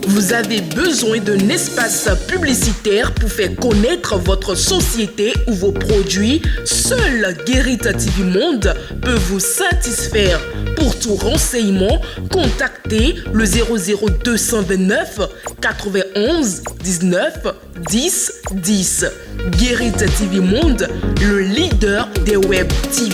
Vous avez besoin d'un espace publicitaire pour faire connaître votre société ou vos produits? Seul Guérit TV Monde peut vous satisfaire. Pour tout renseignement, contactez le 00229 91 19 10 10. Guérit TV Monde, le leader des web TV.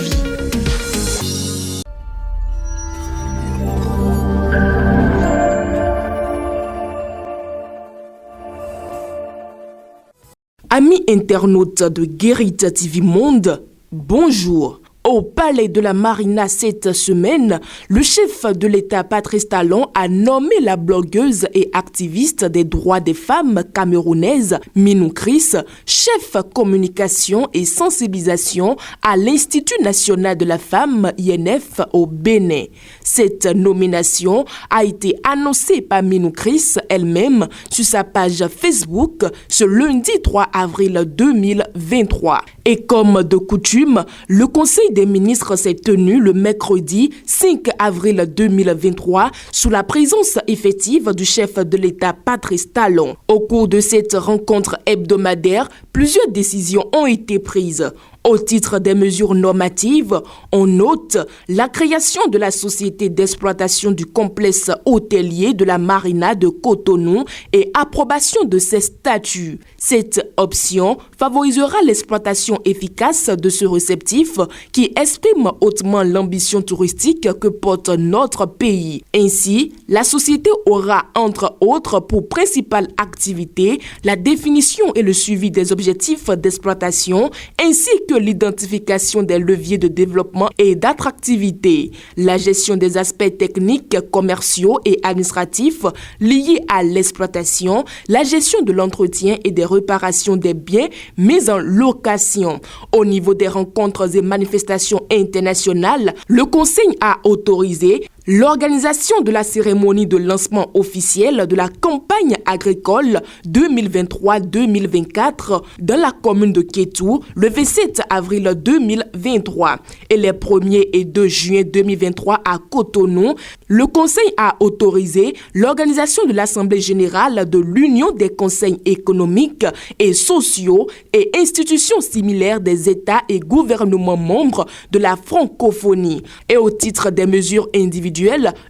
Amis internautes de Guérit TV Monde, bonjour. Au palais de la Marina cette semaine, le chef de l'État Patrice Talon a nommé la blogueuse et activiste des droits des femmes camerounaises Minou Chris, chef communication et sensibilisation à l'Institut national de la femme INF au Bénin. Cette nomination a été annoncée par Minou Chris elle-même sur sa page Facebook ce lundi 3 avril 2023. Et comme de coutume, le Conseil des ministres s'est tenu le mercredi 5 avril 2023 sous la présence effective du chef de l'État Patrice Talon. Au cours de cette rencontre hebdomadaire, plusieurs décisions ont été prises. Au titre des mesures normatives, on note la création de la société d'exploitation du complexe hôtelier de la Marina de Cotonou et approbation de ses statuts. Cette option favorisera l'exploitation efficace de ce réceptif qui exprime hautement l'ambition touristique que porte notre pays. Ainsi, la société aura entre autres pour principale activité la définition et le suivi des objectifs d'exploitation ainsi que l'identification des leviers de développement et d'attractivité, la gestion des aspects techniques, commerciaux et administratifs liés à l'exploitation, la gestion de l'entretien et des réparations des biens mis en location. Au niveau des rencontres et manifestations internationales, le Conseil a autorisé l'organisation de la cérémonie de lancement officiel de la campagne agricole 2023-2024 dans la commune de Kétou le 27 avril 2023 et les 1er et 2 juin 2023 à Cotonou. Le Conseil a autorisé l'organisation de l'Assemblée générale de l'Union des conseils économiques et sociaux et institutions similaires des États et gouvernements membres de la francophonie. Et au titre des mesures individuelles,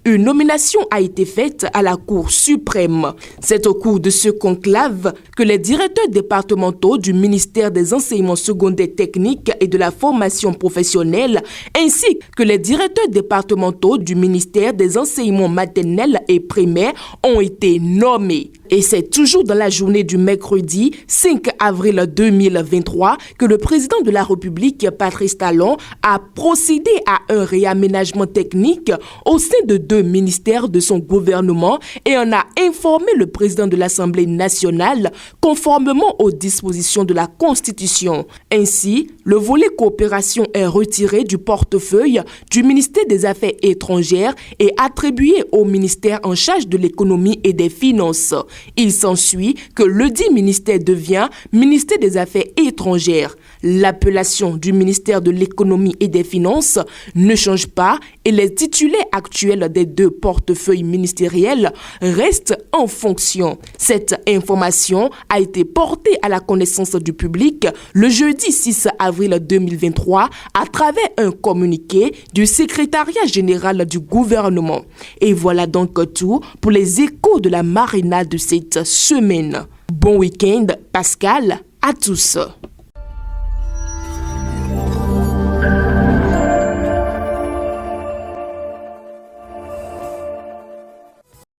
une nomination a été faite à la Cour suprême. C'est au cours de ce conclave que les directeurs départementaux du ministère des enseignements secondaires techniques et de la formation professionnelle, ainsi que les directeurs départementaux du ministère des enseignements maternels et primaires ont été nommés. Et c'est toujours dans la journée du mercredi 5 avril 2023 que le président de la République, Patrice Talon, a procédé à un réaménagement technique au sein de 2 ministères de son gouvernement et en a informé le président de l'Assemblée nationale conformément aux dispositions de la Constitution. Ainsi, le volet coopération est retiré du portefeuille du ministère des Affaires étrangères et attribué au ministère en charge de l'économie et des finances. Il s'ensuit que le dit ministère devient ministère des Affaires étrangères. L'appellation du ministère de l'économie et des finances ne change pas et les titulaires actuels des 2 portefeuilles ministériels restent en fonction. Cette information a été portée à la connaissance du public le jeudi 6 avril 2023 à travers un communiqué du secrétariat général du gouvernement. Et voilà donc tout pour les échos de la Marina de cette semaine. Bon week-end, Pascal, à tous.